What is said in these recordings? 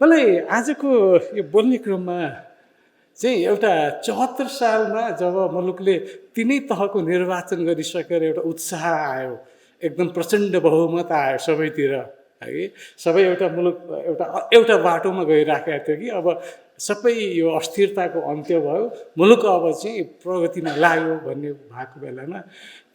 मलाई आजको यो बोल्ने क्रममा चाहिँ एउटा 74 सालमा जब मुलुकले तिनै तहको निर्वाचन गरिसकेर एउटा उत्साह आयो, एकदम प्रचण्ड बहुमत आयो सबैतिर, है सबै एउटा मुलुक एउटा एउटा बाटोमा गइराखेको थियो कि अब सबै यो अस्थिरताको अन्त्य भयो, मुलुक अब चाहिँ प्रगतिमा लाग्यो भन्ने भएको बेलामा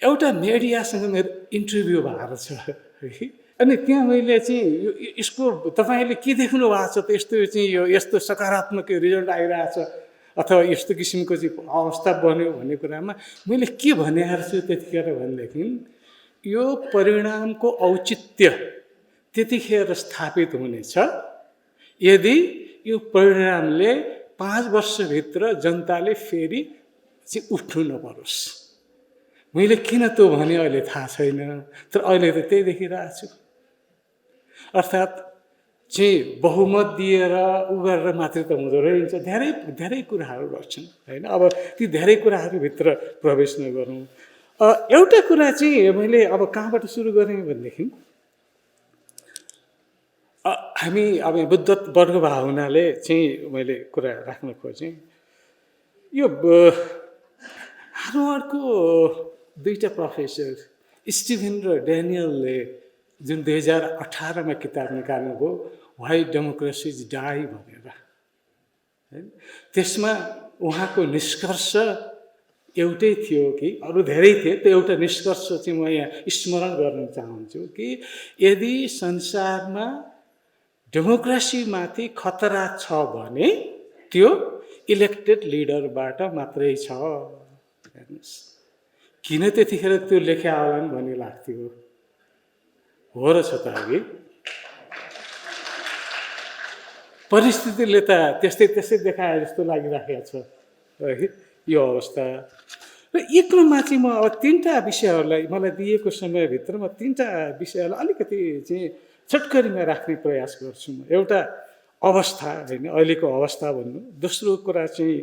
एउटा मिडियासँग मेरो इन्टरभ्यू भएको छ है। अनि त्यहाँ मैले चाहिँ यसको तपाईँले के देख्नु भएको छ त, यस्तो चाहिँ यो यस्तो सकारात्मक रिजल्ट आइरहेछ अथवा यस्तो किसिमको चाहिँ अवस्था बन्यो भन्ने कुरामा मैले के भनेको छु त्यतिखेर भनेदेखि यो परिणामको औचित्य त्यतिखेर स्थापित हुनेछ यदि यो परिणामले 5 वर्षभित्र जनताले फेरि चाहिँ उठ्नु नपरोस्। मैले किन त्यो भने अहिले थाहा छैन, तर अहिले त त्यही देखिरहेको छु। अर्थात् चाहिँ बहुमत दिएर उ गरेर मात्रै त हुँदो रहेछ, धेरै धेरै कुराहरू गर्छन् होइन। अब ती धेरै कुराहरूभित्र प्रवेश नगरौँ। एउटा कुरा चाहिँ मैले अब कहाँबाट सुरु गरेँ भनेदेखि हामी अब बुद्ध वर्ग भएको हुनाले चाहिँ मैले कुरा राख्न खोजेँ। यो हार्वर्डको 2टा प्रोफेसर स्टिभेन र ड्यानियलले जुन 2018मा किताब निकाल्नुभयो व्हाई डेमोक्रेसीज डाई भनेर, त्यसमा उहाँको निष्कर्ष एउटै थियो कि अरू धेरै थिए, त्यो एउटा निष्कर्ष चाहिँ म यहाँ स्मरण गर्न चाहन्छु कि यदि संसारमा डेमोक्रेसीमाथि खतरा छ भने त्यो इलेक्टेड लिडरबाट मात्रै छ। हेर्नुहोस् किन त्यतिखेर त्यो लेख्या होलान् भन्ने लाग्थ्यो, हो र छ त अघि परिस्थितिले त त्यस्तै त्यस्तै देखाए जस्तो लागिराखेको छ यो अवस्था। र यो क्रममा चाहिँ म अब 3टा विषयहरूलाई मलाई दिएको समयभित्र म 3टा विषयहरूलाई अलिकति चाहिँ छटकरीमा राख्ने प्रयास गर्छु म। एउटा अवस्था होइन, अहिलेको अवस्था भन्नु। दोस्रो कुरा चाहिँ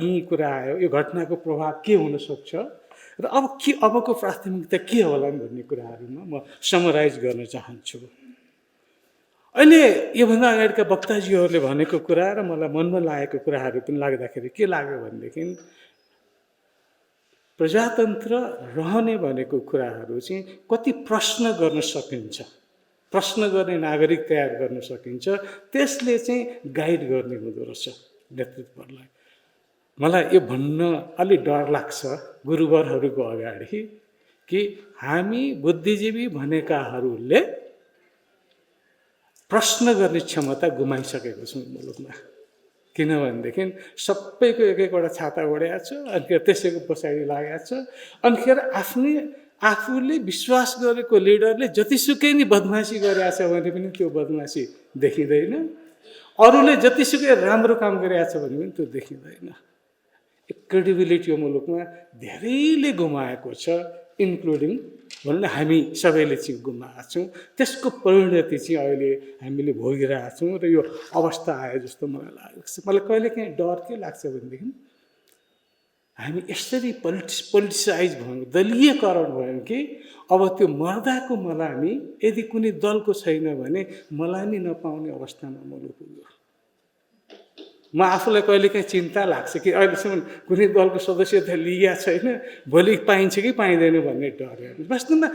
यी कुरा आयो, यो घटनाको प्रभाव के हुनसक्छ र अब के अबको प्राथमिकता के होलान् भन्ने कुराहरूमा म समराइज गर्न चाहन्छु। अहिले योभन्दा अगाडिका वक्ताजीहरूले भनेको कुरा र मलाई मनमा लागेको कुराहरू पनि लाग्दाखेरि के लाग्यो भनेदेखि प्रजातन्त्र रहने भनेको कुराहरू चाहिँ कति प्रश्न गर्न सकिन्छ, प्रश्न गर्ने नागरिक तयार गर्न सकिन्छ, त्यसले चाहिँ गाइड गर्ने हुँदो रहेछ नेतृत्वलाई। मलाई यो भन्न अलि डर लाग्छ गुरुवरहरूको अगाडि कि हामी बुद्धिजीवी भनेकाहरूले प्रश्न गर्ने क्षमता गुमाइसकेको छौँ मुलुकमा। किनभनेदेखि सबैको एक एकवटा छाता ओढेको छ, अनि त्यसैको पछाडि लागेको छ। अनिखेर आफूले विश्वास गरेको लिडरले जतिसुकै नि बदमासी गरेको छ भने पनि त्यो बदमासी देखिँदैन, अरूले जतिसुकै राम्रो काम गरेको छ भने पनि त्यो देखिँदैन। क्रेडिबिलिटी यो मुलुकमा धेरैले गुमाएको छ, इन्क्लुडिङ भनौँ न हामी सबैले चाहिँ गुमाएका छौँ। त्यसको परिणति चाहिँ अहिले हामीले भोगिरहेका छौँ र यो अवस्था आयो जस्तो मलाई लाग्छ। मलाई कहिलेकाहीँ डर के लाग्छ भनेदेखि हामी यसरी पोलिटिसाइज भयौँ, दलीयकरण भयौँ कि अब त्यो मर्दाको मलामी यदि कुनै दलको छैन भने मलामी नपाउने अवस्थामा मुलुक पुग्यो। म आफूलाई कहिलेकाहीँ चिन्ता लाग्छ कि अहिलेसम्म कुनै दलको सदस्यता लिएको छैन, भोलि पाइन्छ कि पाइँदैन भन्ने डर। वास्तवमा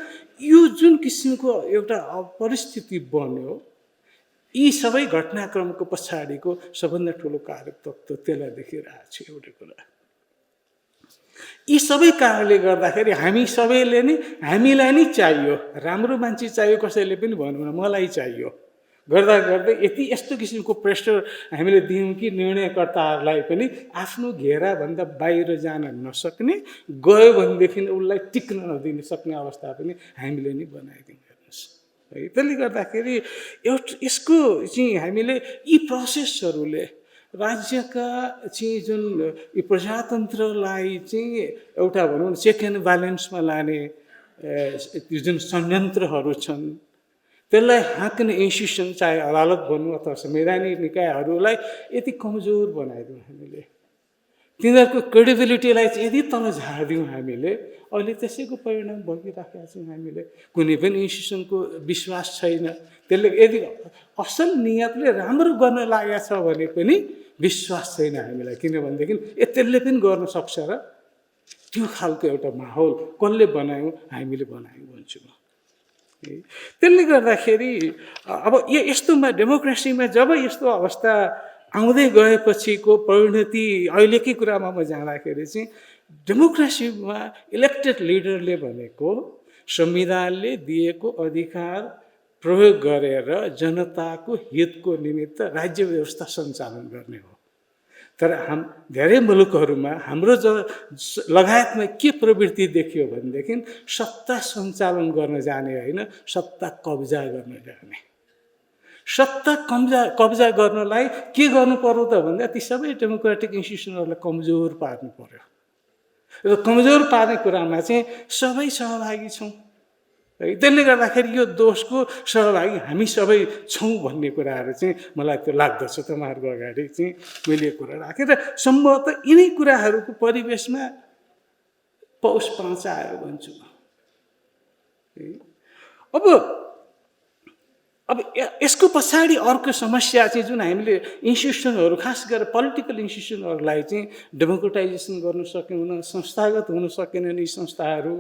यो जुन किसिमको एउटा परिस्थिति बन्यो, यी सबै घटनाक्रमको पछाडिको सबभन्दा ठुलो कारक तत्त्व त्यसलाई देखिरहेको छु। एउटा कुरा यी सबै कारणले गर्दाखेरि हामी सबैले नै हामीलाई नै चाहियो, राम्रो मान्छे चाहियो, कसैले पनि भनौँ न मलाई चाहियो गर्दा गर्दै यस्तो किसिमको प्रेसर हामीले दियौँ कि निर्णयकर्ताहरूलाई पनि आफ्नो घेराभन्दा बाहिर जान नसक्ने, गयो भनेदेखि उसलाई टिक्न नदिन सक्ने अवस्था पनि हामीले नै बनाइदिउँ। हेर्नुहोस् है, त्यसले गर्दाखेरि यसको चाहिँ हामीले यी प्रोसेसहरूले राज्यका चाहिँ जुन यो प्रजातन्त्रलाई चाहिँ एउटा भनौँ चेक एन्ड ब्यालेन्समा लाने जुन संयन्त्रहरू छन्, त्यसलाई हाँक्ने इन्स्टिट्युसन चाहे अदालत भनौँ अथवा संवैधानिक निकायहरूलाई यति कमजोर बनाइदिउँ हामीले तिनीहरूको क्रेडिबिलिटीलाई चाहिँ यदि तल झारिदिउँ हामीले, अहिले त्यसैको परिणाम भोगिराखेका छौँ हामीले। कुनै पनि इन्स्टिट्युसनको विश्वास छैन, त्यसले यदि असल नियतले राम्रो गर्न लागेको छ भने पनि विश्वास छैन हामीलाई, किनभनेदेखि त्यसले पनि गर्न सक्छ र त्यो खालको एउटा माहौल कसले बनायौँ, हामीले बनायौँ भन्छु म। त्यसले गर्दाखेरि अब यस्तोमा डेमोक्रेसीमा जब यस्तो अवस्था आउँदै गएपछिको परिणति अहिलेकै कुरामा म जाँदाखेरि चाहिँ डेमोक्रेसीमा इलेक्टेड लिडरले भनेको संविधानले दिएको अधिकार प्रयोग गरेर जनताको हितको निमित्त राज्य व्यवस्था सञ्चालन गर्ने हो। तर धेरै मुलुकहरूमा हाम्रो लगायतमा के प्रवृत्ति देखियो भनेदेखि सत्ता सञ्चालन गर्न जाने होइन, सत्ता कब्जा गर्न जाने। सत्ता कब्जा गर्नलाई के गर्नु पर्यो त भन्दा ती सबै डेमोक्रेटिक इन्स्टिट्युसनहरूलाई कमजोर पार्नु पर्यो। र कमजोर पार्ने कुरामा चाहिँ सबै सहभागी छौँ है। त्यसले गर्दाखेरि यो दोषको सहभागी हामी सबै छौँ भन्ने कुराहरू चाहिँ मलाई त्यो लाग्दछ। तपाईँहरूको अगाडि चाहिँ मैले यो कुरा राखेँ र सम्भवतः यिनै कुराहरूको परिवेशमा पौष 5 आयो भन्छु। अब यसको पछाडि अर्को समस्या चाहिँ जुन हामीले इन्स्टिट्युसनहरू खास गरेर पोलिटिकल इन्स्टिट्युसनहरूलाई चाहिँ डेमोक्रेटाइजेसन गर्न सकेनौँ, संस्थागत हुन सकेनन् यी संस्थाहरू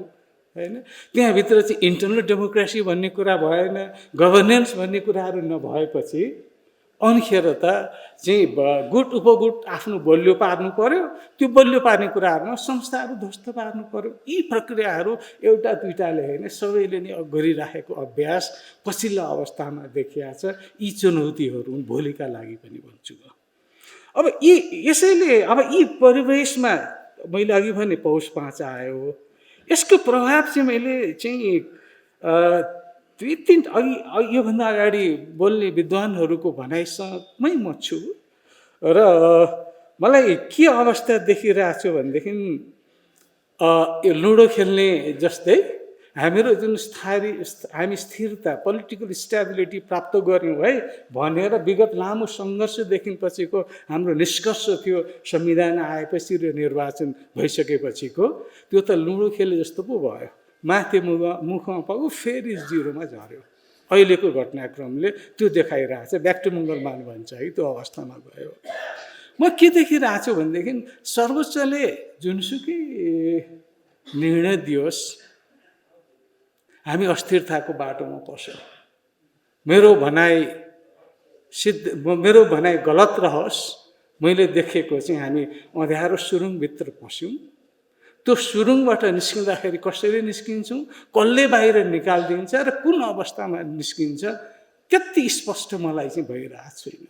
हैन। त्यहाँभित्र चाहिँ इन्टरनल डेमोक्रेसी भन्ने कुरा भएन, गभर्नेन्स भन्ने कुराहरू नभएपछि अनिखेर त चाहिँ गुट उपगुट आफ्नो बलियो पार्नु पर्यो। त्यो बलियो पार्ने कुराहरूमा संस्थाहरू ध्वस्त पार्नु पर्यो। यी प्रक्रियाहरू एउटा दुईटाले होइन, सबैले नै गरिराखेको अभ्यास पछिल्लो अवस्थामा देखिया छ। यी चुनौतीहरू हुन् भोलिका लागि पनि भन्छु। अब यसैले अब यी परिवेशमा मैले अघि भने पौष 5 आयो, यसको प्रभाव चाहिँ मैले चाहिँ 2-3 अघि योभन्दा अगाडि बोल्ने विद्वानहरूको भनाइसँगमै म छु र मलाई के अवस्था देखिरहेको छु भनेदेखि यो लुडो खेल्ने जस्तै हाम्रो जुन हामी स्थिरता पोलिटिकल स्टेबिलिटी प्राप्त गर्यौँ है भनेर विगत लामो सङ्घर्षदेखि पछिको हाम्रो निष्कर्ष थियो संविधान आएपछि र निर्वाचन भइसकेपछिको, त्यो त लुडो खेले जस्तो पो भयो। माथि मुखमा पाउ फेरि जिरोमा झऱ्यो। अहिलेको घटनाक्रमले त्यो देखाइरहेछ। ब्याक टु मङ्गलमान भन्छ है, त्यो अवस्थामा गयो। म के देखिरहेको छु भनेदेखि सर्वोच्चले जुनसुकै निर्णय दियोस् हामी अस्थिरताको बाटोमा पस्यौँ। मेरो भनाइ गलत रहोस्, मैले देखेको चाहिँ हामी अँध्यारो सुरुङभित्र पस्यौँ। त्यो सुरुङबाट निस्किँदाखेरि कसरी निस्किन्छौँ, कसले बाहिर निकालिदिन्छ र कुन अवस्थामा निस्किन्छ त्यति स्पष्ट मलाई चाहिँ भइरहेको छैन।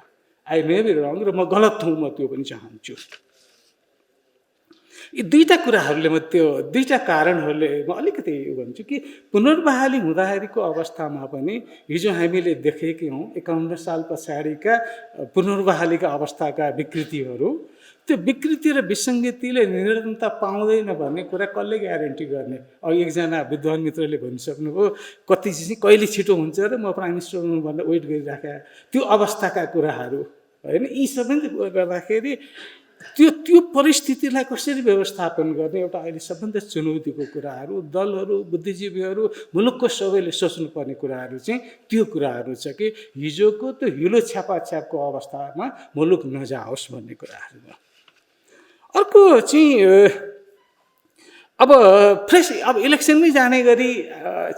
आई मे बी रङ र म गलत हुँ, म त्यो पनि चाहन्छु। यी दुईटा कुराहरूले दुईटा कारणहरूले म अलिकति यो भन्छु कि पुनर्बहाली हुँदाखेरिको अवस्थामा पनि हिजो हामीले देखेकै हौँ 51 साल पछाडिका पुनर्बहालीका अवस्थाका विकृतिहरू, त्यो विकृति र विसङ्गतिले निरन्तरता पाउँदैन भन्ने कुरा कसले ग्यारेन्टी गर्ने? अब एकजना विद्वान मित्रले भनिसक्नुभयो कति चाहिँ कहिले छिटो हुन्छ र म प्राइम मिनिस्टर हुनुभन्दा वेट गरिराखेँ, त्यो अवस्थाका कुराहरू होइन। यी सबै गर्दाखेरि त्यो परिस्थितिलाई कसरी व्यवस्थापन गर्ने एउटा अहिले सबभन्दा चुनौतीको कुराहरू, दलहरू, बुद्धिजीवीहरू, मुलुकको सबैले सोच्नुपर्ने कुराहरू चाहिँ त्यो कुराहरू छ कि हिजोको त्यो हिलो छ्यापाछ्यापको अवस्थामा मुलुक नजाओस् भन्ने कुराहरू। अर्को चाहिँ अब इलेक्सनमै जाने गरी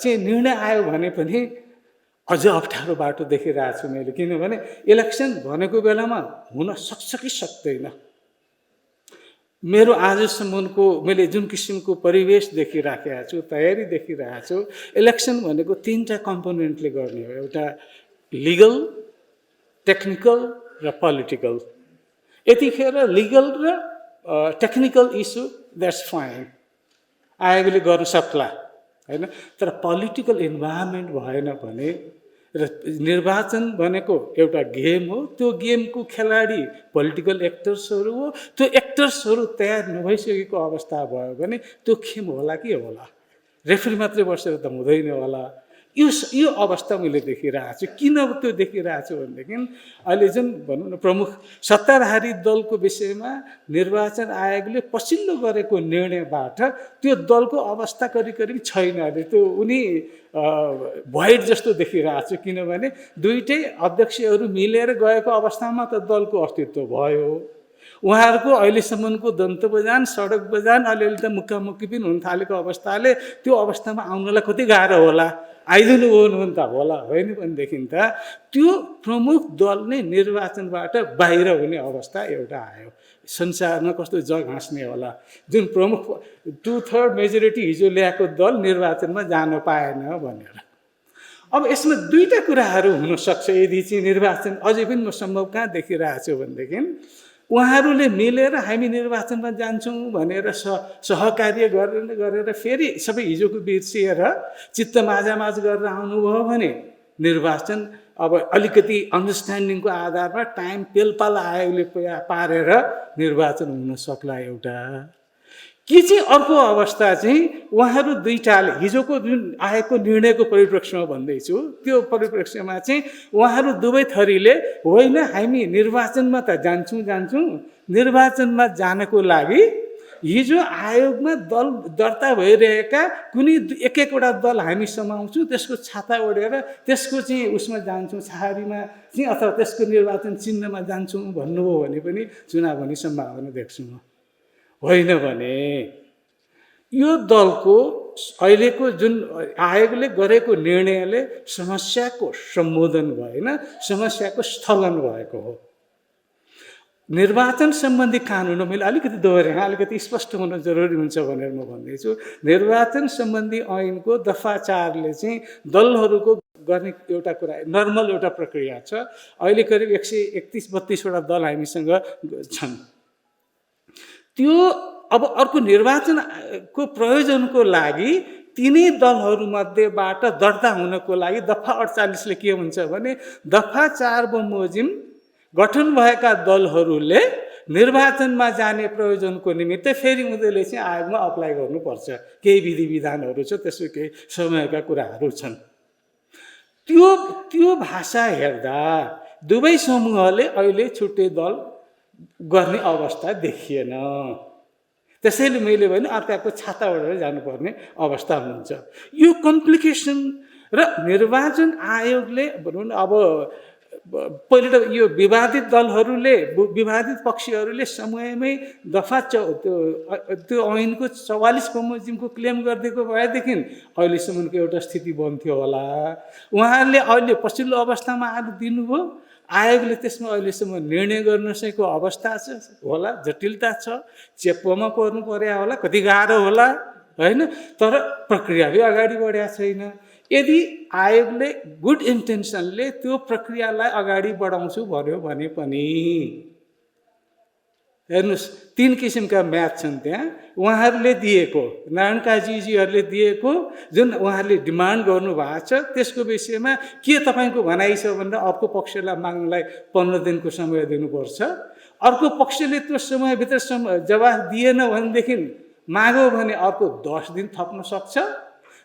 चाहिँ निर्णय आयो भने पनि अझ अप्ठ्यारो बाटो देखिरहेको छु मैले, किनभने इलेक्सन भनेको बेलामा हुन सक्छ कि सक्दैन। मेरो आजसम्मको मैले जुन किसिमको परिवेश देखिराखेको छु, तयारी देखिरहेको छु, इलेक्सन भनेको 3टा कम्पोनेन्टले गर्ने हो। एउटा लिगल, टेक्निकल र पोलिटिकल। यतिखेर लिगल र टेक्निकल इस्यु द्याट्स फाइन, आयोगले गर्न सक्ला होइन। तर पोलिटिकल इन्भाइरोमेन्ट भएन भने र निर्वाचन भनेको एउटा गेम हो, त्यो गेमको खेलाडी पोलिटिकल एक्टर्सहरू हो। त्यो एक्टर्सहरू तयार नभइसकेको अवस्था भयो भने त्यो खेम होला कि होला। रेफ्री मात्रै बसेर त हुँदैन होला। यो अवस्था मैले देखिरहेको छु। किन त्यो देखिरहेको छु भनेदेखि अहिले जुन भनौँ न प्रमुख सत्ताधारी दलको विषयमा निर्वाचन आयोगले पछिल्लो गरेको निर्णयबाट त्यो दलको अवस्था करिब करिब छैन अहिले। त्यो उनी भोइड जस्तो देखिरहेको छु। किनभने दुईटै अध्यक्षहरू मिलेर गएको अवस्थामा त दलको अस्तित्व भयो। उहाँहरूको अहिलेसम्मको दन्त बजान, सडक बजान, अलिअलि त मुक्कामुक्की पनि हुन थालेको अवस्थाले त्यो अवस्थामा आउनलाई कति गाह्रो होला, आइदिनु हो त होला, होइन भनेदेखि त त्यो प्रमुख दल नै निर्वाचनबाट बाहिर हुने अवस्था एउटा आयो। संसारमा कस्तो जग हाँस्ने होला, जुन प्रमुख 2/3 मेजोरिटी हिजो ल्याएको दल निर्वाचनमा जान पाएन भनेर। अब यसमा दुईटा कुराहरू हुनसक्छ यदि चाहिँ निर्वाचन अझै पनि म सम्भव कहाँ देखिरहेको छु भनेदेखि उहाँहरूले मिलेर हामी निर्वाचनमा जान्छौँ भनेर सहकार्य गरेर फेरि सबै हिजोको बिर्सिएर चित्त माझामाझ गरेर आउनुभयो भने निर्वाचन अब अलिकति अन्डरस्ट्यान्डिङको आधारमा टाइम पेलपाल आयोगले पारेर निर्वाचन हुन सक्ला एउटा। कि चाहिँ अर्को अवस्था चाहिँ उहाँहरू दुईटाले हिजोको जुन आएको निर्णयको परिप्रेक्ष्यमा भन्दैछु, त्यो परिप्रेक्ष्यमा चाहिँ उहाँहरू दुवै थरीले होइन हामी निर्वाचनमा त जान्छौँ, निर्वाचनमा जानको लागि हिजो आयोगमा दल दर्ता भइरहेका कुनै एक-एकवटा दल हामी समाउँछौँ, त्यसको छाता ओढेर त्यसको चाहिँ उसमा जान्छौँ, छहारीमा चाहिँ अथवा त्यसको निर्वाचन चिन्हमा जान्छौँ भन्नुभयो भने पनि चुनाव हुने सम्भावना देख्छु म। होइन भने यो दलको अहिलेको जुन आयोगले गरेको निर्णयले समस्याको सम्बोधन भएन, समस्याको स्थगन भएको हो। निर्वाचन सम्बन्धी कानुन मैले अलिकति दोहोऱ्याएँ, अलिकति स्पष्ट हुन जरुरी हुन्छ भनेर म भन्दैछु। निर्वाचन सम्बन्धी ऐनको दफा 4ले चाहिँ दलहरूको गर्ने एउटा कुरा नर्मल एउटा प्रक्रिया छ। अहिले करिब 131-32 वटा दल हामीसँग छन्। त्यो अब अर्को निर्वाचनको प्रयोजनको लागि तिनै दलहरूमध्येबाट दर्ता हुनको लागि दफा 48ले के हुन्छ भने दफा 4 बमोजिम गठन भएका दलहरूले निर्वाचनमा जाने प्रयोजनको निमित्त फेरि उनीहरूले चाहिँ आयोगमा अप्लाई गर्नुपर्छ। केही विधि विधानहरू छ, त्यसो केही समयका कुराहरू छन्। त्यो भाषा हेर्दा दुवै समूहले अहिले छुट्टै दल गर्ने अवस्था देखिएन। त्यसैले मैले भने अर्काको छाता ओढेर जानुपर्ने अवस्था हुन्छ। यो कम्प्लिकेसन र निर्वाचन आयोगले भनौँ न अब पहिले त यो विवादित दलहरूले, विवादित पक्षहरूले समयमै दफा त्यो ऐनको 44 बमोजिमको क्लेम गरिदिएको भएदेखि अहिलेसम्मको एउटा स्थिति बन्थ्यो होला। उहाँहरूले अहिले पछिल्लो अवस्थामा आएर दिनुभयो, आयोगले त्यसमा अहिलेसम्म निर्णय गर्न सकेको अवस्था होला, जटिलता छ, चेप्पोमा पर्नु पर्या होला, कति गाह्रो होला, होइन? तर प्रक्रिया पनि अगाडि बढेको छैन। यदि आयोगले गुड इन्टेन्सनले त्यो प्रक्रियालाई अगाडि बढाउँछु भन्यो भने पनि हेर्नुहोस् 3 किसिमका म्याच छन् त्यहाँ। उहाँहरूले दिएको, नारायण काजीजीहरूले दिएको जुन उहाँहरूले डिमान्ड गर्नुभएको छ त्यसको विषयमा के तपाईँको भनाइ छ भनेर अर्को पक्षलाई माग्नलाई 15 दिनको समय दिनुपर्छ। अर्को पक्षले त्यो समयभित्र जवाफ दिएन भनेदेखि माग्यो भने अर्को 10 दिन थप्न सक्छ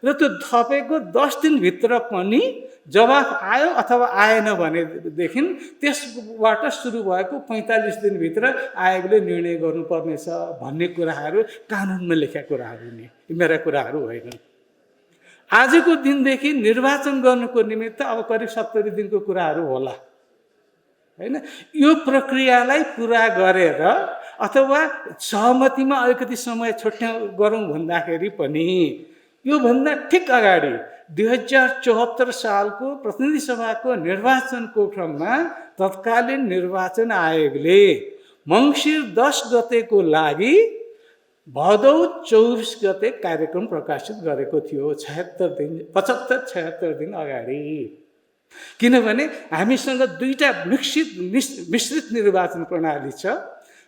र त्यो थपेको 10 दिनभित्र पनि जवाफ आयो अथवा आएन भनेदेखि त्यसबाट सुरु भएको 45 दिनभित्र आयोगले निर्णय गर्नुपर्नेछ भन्ने कुराहरू कानुनमा लेखेका कुराहरू नि, मेरा कुराहरू होइनन्। आजको दिनदेखि निर्वाचन गर्नको निमित्त अब करिब 70 दिनको कुराहरू होला, होइन? यो प्रक्रियालाई पुरा गरेर अथवा सहमतिमा अलिकति समय गरौँ भन्दाखेरि पनि योभन्दा ठिक अगाडि 2074 सालको प्रतिनिधि सभाको निर्वाचनको क्रममा तत्कालीन निर्वाचन आयोगले मङ्सिर 10 गतेको लागि भदौ 24 गते कार्यक्रम प्रकाशित गरेको थियो। 75-76 दिन अगाडि। किनभने हामीसँग दुईटा मिश्रित निर्वाचन प्रणाली छ।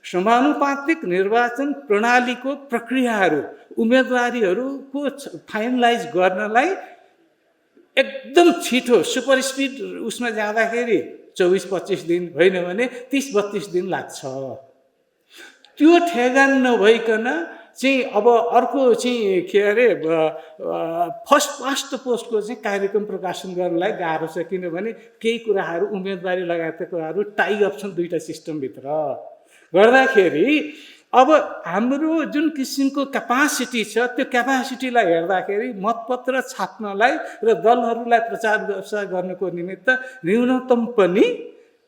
समानुपातिक निर्वाचन प्रणालीको प्रक्रियाहरू उम्मेदवारीहरूको फाइनलाइज गर्नलाई एकदम छिटो सुपर स्पिड उसमा जाँदाखेरि 24-25 दिन, होइन भने 30-32 दिन लाग्छ। त्यो ठेगान नभइकन चाहिँ अब अर्को चाहिँ के अरे फर्स्ट पास्ट पोस्टको चाहिँ कार्यक्रम प्रकाशन गर्नलाई गाह्रो छ, किनभने केही कुराहरू उम्मेदवारी लगायतका कुराहरू टाइ अप छन् दुईवटा सिस्टमभित्र गर्दाखेरि अब हाम्रो जुन किसिमको क्यापासिटी छ त्यो क्यापासिटीलाई हेर्दाखेरि मतपत्र छाप्नलाई र दलहरूलाई प्रचार प्रसार गर्नको निमित्त न्यूनतम पनि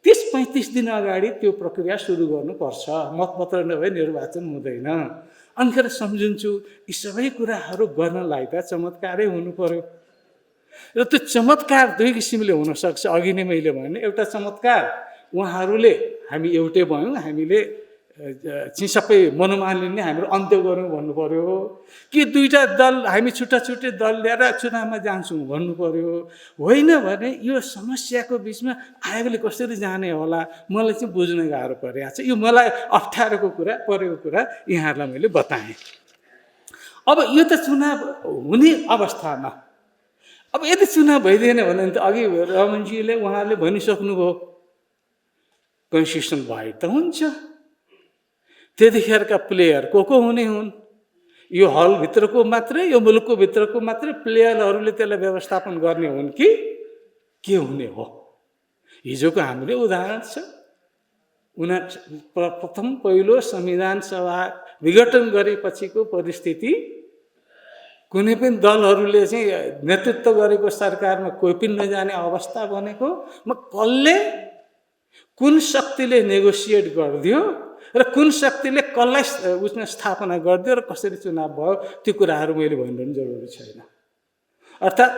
30-35 दिन अगाडि त्यो प्रक्रिया सुरु गर्नुपर्छ, मतपत्र नभए निर्वाचन हुँदैन। अनिखेर सम्झिन्छु यी सबै कुराहरू गर्नलाई त चमत्कारै हुनु पर्यो र त्यो चमत्कार दुई किसिमले हुनसक्छ। अघि नै मैले भने एउटा चमत्कार उहाँहरूले हामी एउटै भयौँ, हामीले चाहिँ सबै मनोमालिन्य हाम्रो अन्त्य गरौँ भन्नु पर्यो कि दुईवटा दल हामी छुट्टा छुट्टै दल लिएर चुनावमा जान्छौँ भन्नु पर्यो, होइन भने यो समस्याको बिचमा आयोगले कसरी जाने होला मलाई चाहिँ बुझ्न गाह्रो परिरहेको छ। यो मलाई अप्ठ्यारोको कुरा परेको कुरा यहाँहरूलाई मैले बताएँ। अब यो त चुनाव हुने अवस्थामा अब यदि चुनाव भइदिएन भने त अघि रमनजीले उहाँहरूले भनिसक्नुभयो कन्स्टिट्युसन भए त हुन्छ, त्यतिखेरका प्लेयर को हुने हुन्, यो हलभित्रको मात्रै यो मुलुकको भित्रको मात्रै प्लेयरहरूले त्यसलाई व्यवस्थापन गर्ने हुन् कि के हुने हो। हिजोको हामीले उदाहरण छ, प्रथम पहिलो संविधान सभा विघटन गरेपछिको परिस्थिति कुनै पनि दलहरूले चाहिँ नेतृत्व गरेको सरकारमा कोही पनि नजाने अवस्था बनेको, कसले कुन शक्तिले नेगोसिएट गरिदियो र कुन शक्तिले कसलाई उसमा स्थापना गरिदियो र कसरी चुनाव भयो त्यो कुराहरू मैले भनिरहनु जरुरी छैन। अर्थात्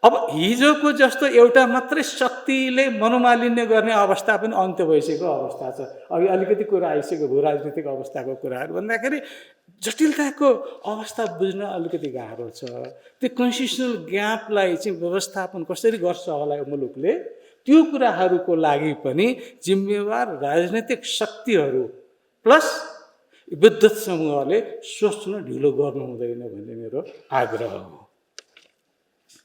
अब हिजोको जस्तो एउटा मात्रै शक्तिले मनोमालिन्य गर्ने अवस्था पनि अन्त्य भइसकेको अवस्था छ। अघि अलिकति कुरा आइसक्यो भू राजनीतिक अवस्थाको कुराहरू भन्दाखेरि जटिलताको अवस्था बुझ्न अलिकति गाह्रो छ। त्यो कन्स्टिट्युसनल ग्यापलाई चाहिँ व्यवस्थापन कसरी गर्छ होला मुलुकले, त्यो कुराहरूको लागि पनि जिम्मेवार राजनैतिक शक्तिहरू प्लस विद्युत समूहले सोच्न ढिलो गर्नु हुँदैन भन्ने मेरो आग्रह हो,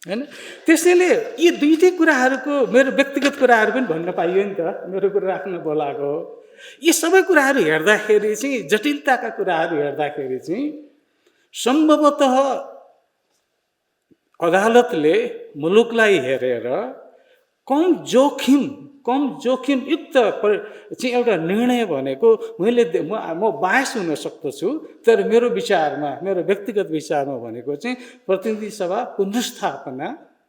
हैन। त्यसैले यी दुईटै कुराहरूको मेरो व्यक्तिगत कुराहरू पनि भन्न पाइयो नि त, मेरो कुरा राख्न बोलाएको हो। यी सबै कुराहरू हेर्दाखेरि चाहिँ जटिलताका कुराहरू हेर्दाखेरि चाहिँ सम्भवतः अदालतले मुलुकलाई हेरेर कम जोखिमयुक्त चाहिँ एउटा निर्णय भनेको म बायस हुन सक्दछु, तर मेरो विचारमा मेरो व्यक्तिगत विचारमा भनेको चाहिँ प्रतिनिधि सभा पुनर्स्थापनाले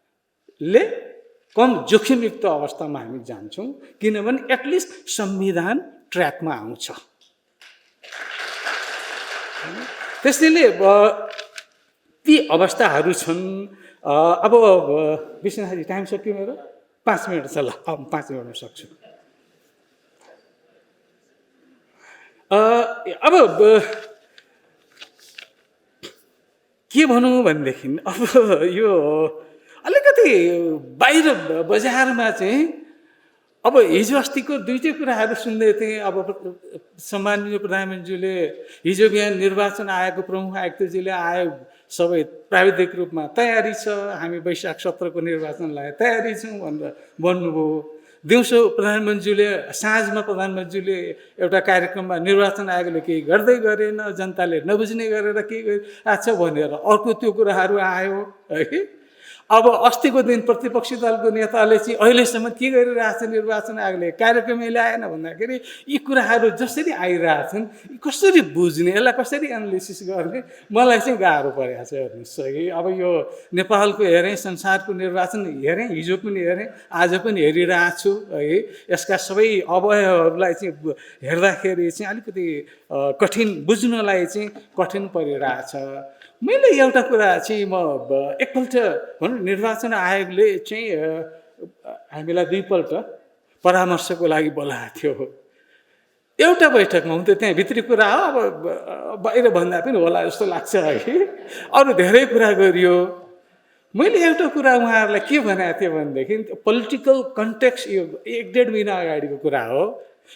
कम जोखिमयुक्त अवस्थामा हामी जान्छौँ, किनभने एटलिस्ट संविधान ट्र्याकमा आउँछ। त्यसैले ती अवस्थाहरू छन्। अब विश्वनाथजी टाइम सक्यो मेरो, 5 मिनट छ, ल अब 5 मिनटमा सक्छु। अब के भनौँ भनेदेखि अब यो अलिकति बाहिर बजारमा चाहिँ अब हिजो अस्तिको दुईटै कुराहरू सुन्दै थिएँ। अब सम्माननीय प्रधानमन्त्रीले हिजो बिहान निर्वाचन आयोगको प्रमुख आयुक्तजीले आयोग सबै प्राविधिक रूपमा तयारी छ, हामी वैशाख 17 को निर्वाचनलाई तयारी छौँ भनेर भन्नुभयो। दिउँसो प्रधानमन्त्रीले साँझमा प्रधानमन्त्रीले एउटा कार्यक्रममा निर्वाचन आयोगले केही गर्दै गरेन, जनताले नबुझ्ने गरेर के गरिरहेछ भनेर अर्को त्यो कुराहरू आयो है। अब अस्तिको दिन प्रतिपक्षी दलको नेताले चाहिँ अहिलेसम्म के गरिरहेछ निर्वाचन आयोगले कार्यक्रमै ल्याएन भन्दाखेरि यी कुराहरू जसरी आइरहेछन् कसरी बुझ्ने, यसलाई कसरी एनालिसिस गर्ने मलाई चाहिँ गाह्रो परेको छ। हेर्नुहोस् है, अब यो नेपालको हेरेँ, संसारको निर्वाचन हेरेँ, हिजो पनि हेरेँ, आज पनि हेरिरहेको छु है। यसका सबै अवयवहरूलाई चाहिँ हेर्दाखेरि चाहिँ अलिकति कठिन बुझ्नलाई चाहिँ कठिन परिरहेछ। मैले एउटा कुरा चाहिँ म एकपल्ट भनौँ निर्वाचन आयोगले चाहिँ हामीलाई 2 पल्ट परामर्शको लागि बोलाएको थियो। एउटा बैठकमा हुन्थ्यो, त्यहाँ भित्री कुरा हो, अब बाहिर भन्दा पनि होला जस्तो लाग्छ है। अरू धेरै कुरा गरियो। मैले एउटा कुरा उहाँहरूलाई के भनेको थिएँ भनेदेखि पोलिटिकल कन्टेक्स्ट यो 1-1.5 महिना अगाडिको कुरा हो।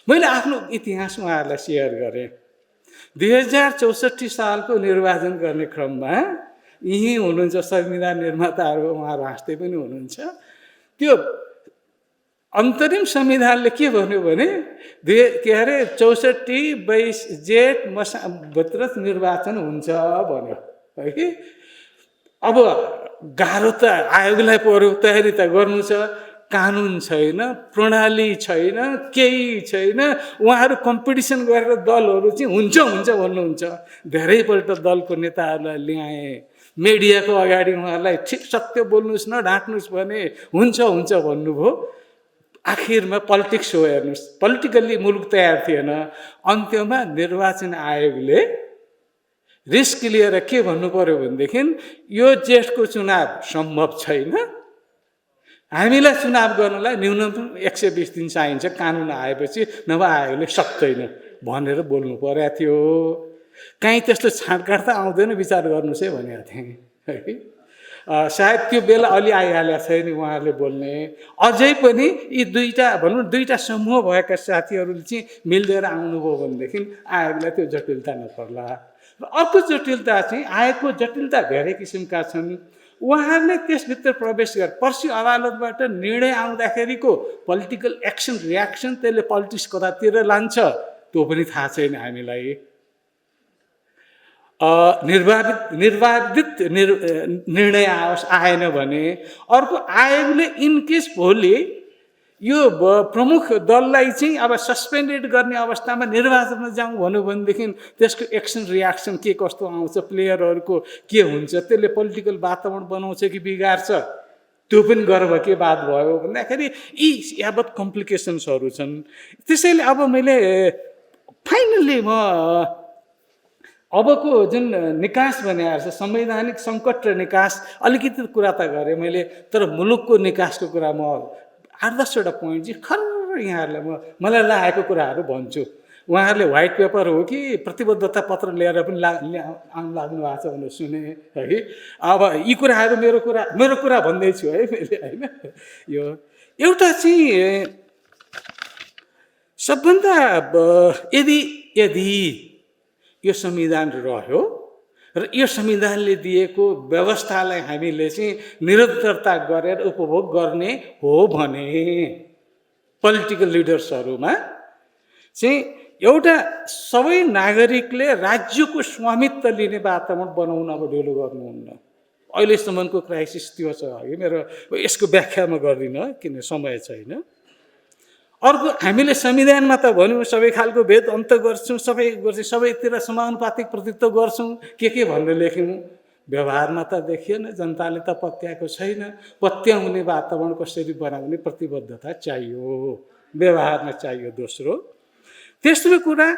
मैले आफ्नो इतिहास उहाँहरूलाई सेयर गरेँ। 2064 सालको निर्वाचन गर्ने क्रममा यहीँ हुनुहुन्छ संविधान निर्माताहरू, उहाँहरू हाँस्दै पनि हुनुहुन्छ। त्यो अन्तरिम संविधानले के भन्यो भने के अरे 64 जेठ भित्र निर्वाचन हुन्छ भन्यो है कि। अब गाह्रो त आयोगलाई पर्यो, तयारी त गर्नु छ, कानुन छैन, प्रणाली छैन, केही छैन। उहाँहरू कम्पिटिसन गरेर दलहरू चाहिँ हुन्छ हुन्छ भन्नुहुन्छ। धेरैपल्ट दलको नेताहरूलाई ल्याए, मिडियाको अगाडि उहाँहरूलाई ठिक सत्य बोल्नुहोस् न ढाँट्नुहोस् भने हुन्छ हुन्छ भन्नुभयो। आखिरमा पोलिटिक्स हो, हेर्नुहोस्, पोलिटिकल्ली मुलुक तयार थिएन। अन्त्यमा निर्वाचन आयोगले रिस्क लिएर के भन्नु पर्यो भनेदेखि यो जेठको चुनाव सम्भव छैन, हामीलाई चुनाव गर्नलाई न्यूनतम 120 दिन चाहिन्छ कानुन आएपछि, नभए आयोगले सक्दैन भनेर बोल्नु परेको थियो। काहीँ त्यस्तो छाँटकाट त आउँदैन, विचार गर्नुहोस् है भनेको थिएँ है। सायद त्यो बेला अलि आइहालेको छैन उहाँहरूले बोल्ने। अझै पनि यी दुईटा समूह भएका साथीहरूले चाहिँ मिल्दै आउनुभयो भनेदेखि आयोगलाई त्यो जटिलता नपर्ला। र अर्को जटिलता चाहिँ आयोगको जटिलता धेरै किसिमका छन्। उहाँहरूले त्यसभित्र प्रवेश गरे पर्सि अदालतबाट निर्णय आउँदाखेरिको पोलिटिकल एक्सन रियाक्सन त्यसले पोलिटिक्स कतातिर लान्छ त्यो पनि थाहा छैन हामीलाई। निर्वाधित निर्णय आएन भने अर्को आयोगले इनकेस भोलि यो प्रमुख दललाई चाहिँ अब सस्पेन्डेड गर्ने अवस्थामा निर्वाचनमा जाउँ भन्यो भनेदेखि त्यसको एक्सन रियाक्सन के कस्तो आउँछ, प्लेयरहरूको के हुन्छ, त्यसले पोलिटिकल वातावरण बनाउँछ कि बिगार्छ, त्यो पनि गर्व के बात भयो भन्दाखेरि यी यावत कम्प्लिकेसन्सहरू छन्। त्यसैले अब मैले फाइनल्ली म अबको जुन निकास भनेको छ संवैधानिक सङ्कट र निकास अलिकति कुरा त गरेँ मैले, तर मुलुकको निकासको कुरा म 8-10वटा पोइन्ट चाहिँ खर्र यहाँहरूलाई मलाई लागेको कुराहरू भन्छु। उहाँहरूले व्हाइट पेपर हो कि प्रतिबद्धता पत्र लिएर पनि लाग्नु भएको छ भनेर सुने है। अब यी कुराहरू मेरो कुरा भन्दैछु है मैले होइन। यो एउटा चाहिँ सबभन्दा यदि यो संविधान रह्यो र यो संविधानले दिएको व्यवस्थालाई हामीले चाहिँ निरन्तरता गरेर उपभोग गर्ने हो भने पोलिटिकल लिडर्सहरूमा चाहिँ एउटा सबै नागरिकले राज्यको स्वामित्व लिने वातावरण बनाउन अब ढिलो गर्नुहुन्न। अहिलेसम्मको क्राइसिस त्यो छ है। मेरो यसको व्याख्या म गर्दिनँ किन समय छैन। अर्को हामीले संविधानमा त भन्यौँ सबै खालको भेद अन्त गर्छौँ, सबैतिर समानुपातिक प्रतित्व गर्छौँ के भनेर लेख्यौँ। व्यवहारमा त देखिएन, जनताले त पत्याएको छैन। पत्याउने वातावरण कसरी बनाउने प्रतिबद्धता चाहियो, व्यवहारमा चाहियो। तेस्रो कुरा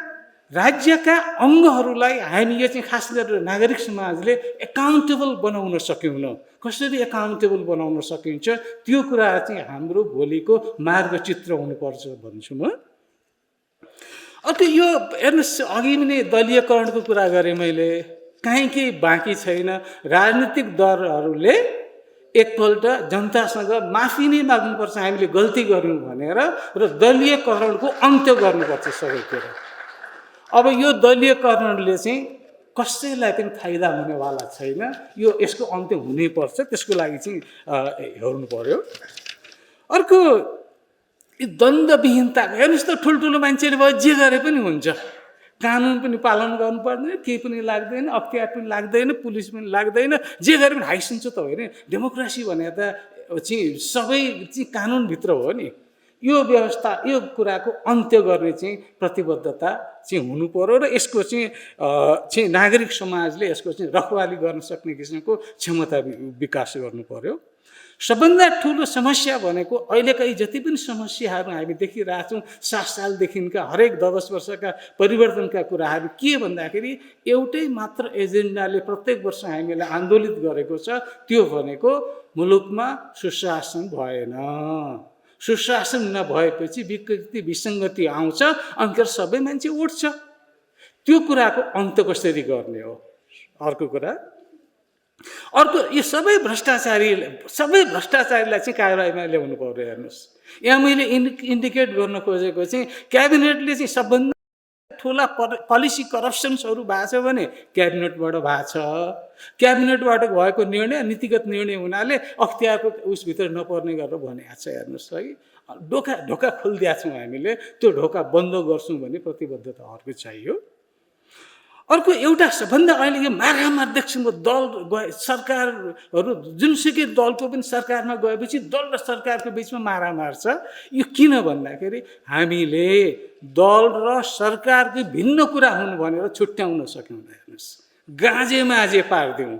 राज्यका अङ्गहरूलाई हामी यो चाहिँ खास गरेर नागरिक समाजले एकाउन्टेबल बनाउन सक्यौँ। कसरी एकाउन्टेबल बनाउन सकिन्छ त्यो कुरा चाहिँ हाम्रो भोलिको मार्गचित्र हुनुपर्छ भन्छु म। अर्को यो हेर्नुहोस्, अघि नै दलीयकरणको कुरा गरेँ मैले, काहीँ केही बाँकी छैन। राजनीतिक दलहरूले एकपल्ट जनतासँग माफी नै माग्नुपर्छ हामीले गल्ती गर्यौँ भनेर, र दलीयकरणको अन्त्य गर्नुपर्छ सबैतिर। अब यो दलीयकरणले चाहिँ कसैलाई पनि फाइदा हुनेवाला छैन। यसको अन्त्य हुनैपर्छ, त्यसको लागि चाहिँ हेर्नु पर्यो। अर्को द्वन्द्वविहीनता, हेर्नुहोस् त ठुल्ठुलो मान्छेले भयो जे गरे पनि हुन्छ, कानुन पनि पालन गर्नु पर्दैन, केही पनि लाग्दैन, अख्तियार पनि लाग्दैन, पुलिस पनि लाग्दैन, जे गरे पनि हाइसिन्छ त होइन। डेमोक्रेसी भने त चाहिँ सबै चाहिँ कानुनभित्र हो नि। यो व्यवस्था, यो कुराको अन्त्य गर्ने चाहिँ प्रतिबद्धता चाहिँ हुनु पर्यो र यसको चाहिँ नागरिक समाजले यसको चाहिँ रखवाली गर्न सक्ने किसिमको क्षमता विकास गर्नु पर्यो। सबभन्दा ठुलो समस्या भनेको अहिलेका जति पनि समस्याहरू हामी देखिरहेछौँ 7 सालदेखिका हरेक 10 वर्षका परिवर्तनका कुराहरू के भन्दाखेरि एउटै मात्र एजेन्डाले प्रत्येक वर्ष हामीले आन्दोलित गरेको छ, त्यो भनेको मुलुकमा सुशासन भएन। सुशासन नभएपछि विकृति विसङ्गति आउँछ, अनि सबै मान्छे उठ्छ। त्यो कुराको अन्त्य कसरी गर्ने हो अर्को कुरा। अर्को यो सबै भ्रष्टाचारीलाई चाहिँ कारबाहीमा ल्याउनु पर्यो। हेर्नुहोस्, यहाँ मैले इन्डिकेट गर्न खोजेको चाहिँ क्याबिनेटले चाहिँ सबभन्दा ठुला पोलिसी करप्सन्सहरू भएको छ भने क्याबिनेटबाट भएको छ। क्याबिनेटबाट भएको निर्णय नीतिगत निर्णय हुनाले अख्तियारको उसभित्र नपर्ने गरेर भनेको छ। हेर्नुहोस् है, ढोका खोलिदिएका छौँ हामीले, त्यो ढोका बन्द गर्छौँ भन्ने प्रतिबद्धता अर्को चाहियो। अर्को एउटा सबभन्दा अहिले यो मारामार देख्छौँ दल गए, सरकारहरू जुनसुकै दलको पनि सरकारमा गएपछि दल र सरकारको बिचमा मारामार छ। यो किन भन्दाखेरि हामीले दल र सरकारकै भिन्न कुरा हुनु भनेर छुट्याउन सक्यौँ। हेर्नुहोस्, गाँजे माझे पारिदिउँ,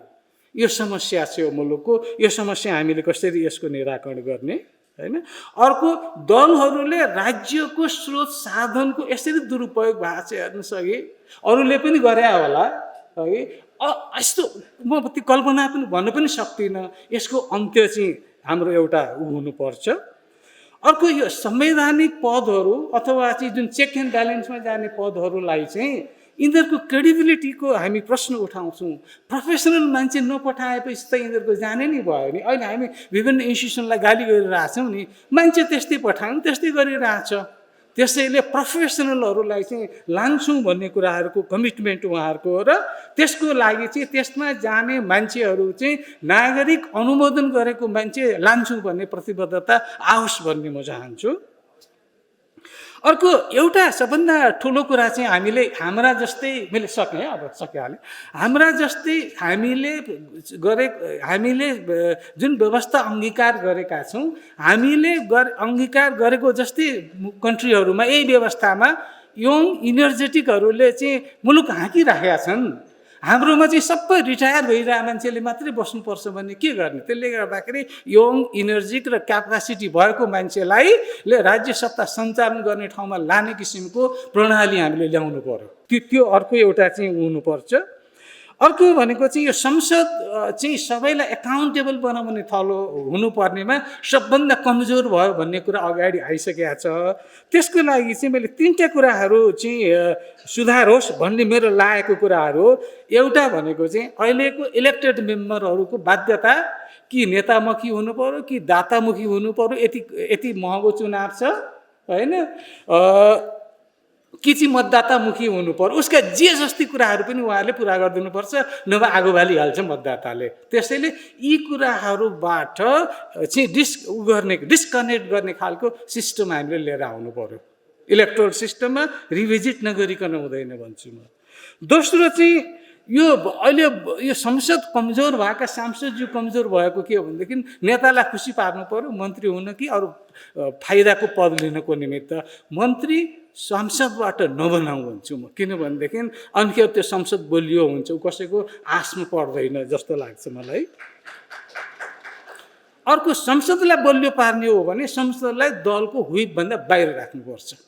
यो समस्या छ यो मुलुकको। यो समस्या हामीले कसरी यसको निराकरण गर्ने, हैन? अर्को, दलहरूले राज्यको स्रोत साधनको यसरी दुरुपयोग भएको छ। हेर्नुहोस्, अघि अरूले पनि गरे होला है, यस्तो म त्यो कल्पना पनि भन्न पनि सक्दिनँ। यसको अन्त्य चाहिँ हाम्रो एउटा हुनुपर्छ। अर्को, यो संवैधानिक पदहरू अथवा चाहिँ जुन चेक एन्ड ब्यालेन्समा जाने पदहरूलाई चाहिँ यिनीहरूको क्रेडिबिलिटीको हामी प्रश्न उठाउँछौँ। प्रोफेसनल मान्छे नपठाएपछि त यिनीहरूको जाने नै भयो नि। अहिले हामी विभिन्न इन्स्टिट्युसनलाई गाली गरिरहेछौँ नि, मान्छे त्यस्तै पठायौँ, त्यस्तै गरिरहेछ। त्यसैले प्रोफेसनलहरूलाई चाहिँ लान्छौँ भन्ने कुराहरूको कमिटमेन्ट उहाँहरूको हो र त्यसको लागि चाहिँ त्यसमा जाने मान्छेहरू चाहिँ नागरिक अनुमोदन गरेको मान्छे लान्छौँ भन्ने प्रतिबद्धता आओस् भन्ने म चाहन्छु। अर्को एउटा सबभन्दा ठुलो कुरा चाहिँ हामीले हाम्रा जस्तै, मैले सकेँ अब सकिहालेँ, हाम्रा जस्तै हामीले जुन व्यवस्था अङ्गीकार गरेका छौँ, हामीले अङ्गीकार गरेको जस्तै कन्ट्रीहरूमा यही व्यवस्थामा यङ इनर्जेटिकहरूले चाहिँ मुलुक हाँकिराखेका छन्। हाम्रोमा चाहिँ सबै रिटायर भइरहेको मान्छेले मात्रै बस्नुपर्छ भन्ने के गर्ने? त्यसले गर्दाखेरि यङ इनर्जिक र क्यापासिटी भएको मान्छेलाई राज्य सत्ता सञ्चालन गर्ने ठाउँमा लाने किसिमको प्रणाली हामीले ल्याउनु पर्यो। त्यो अर्को एउटा चाहिँ हुनुपर्छ। अर्को भनेको चाहिँ यो संसद चाहिँ सबैलाई एकाउन्टेबल बनाउने थलो हुनुपर्नेमा सबभन्दा कमजोर भयो भन्ने कुरा अगाडि आइसकेको छ। त्यसको लागि चाहिँ मैले 3टा कुराहरू चाहिँ सुधार होस् भन्ने मेरो लागेको कुराहरू हो। एउटा भनेको चाहिँ अहिलेको इलेक्टेड मेम्बरहरूको बाध्यता कि नेतामुखी हुनु पर्यो कि दातामुखी हुनु पर्यो, यति महँगो चुनाव छ, होइन? कि चाहिँ मतदातामुखी हुनु पर्यो। उसका जे जस्ती कुराहरू पनि उहाँहरूले पुरा गरिदिनुपर्छ, नभए आगो बालिहाल्छ मतदाताले। त्यसैले यी कुराहरूबाट चाहिँ डिस्कनेक्ट गर्ने खालको सिस्टम हामीले लिएर आउनु पर्यो। इलेक्टोरल सिस्टममा रिभिजिट नगरिकन हुँदैन भन्छु म। दोस्रो चाहिँ यो अहिले यो संसद कमजोर भएका सांसदज्यू कमजोर भएको के हो भनेदेखि नेतालाई खुसी पार्नु पर्यो मन्त्री हुन कि अरू फाइदाको पद लिनको निमित्त मन्त्री संसदबाट नबनाऊ भन्छु म। किनभनेदेखि अनि त्यो संसद बलियो हुन्छ, कसैको आशमा पर्दैन जस्तो लाग्छ मलाई। अर्को, संसदलाई बलियो पार्ने हो भने संसदलाई दलको हुइपभन्दा बाहिर राख्नुपर्छ।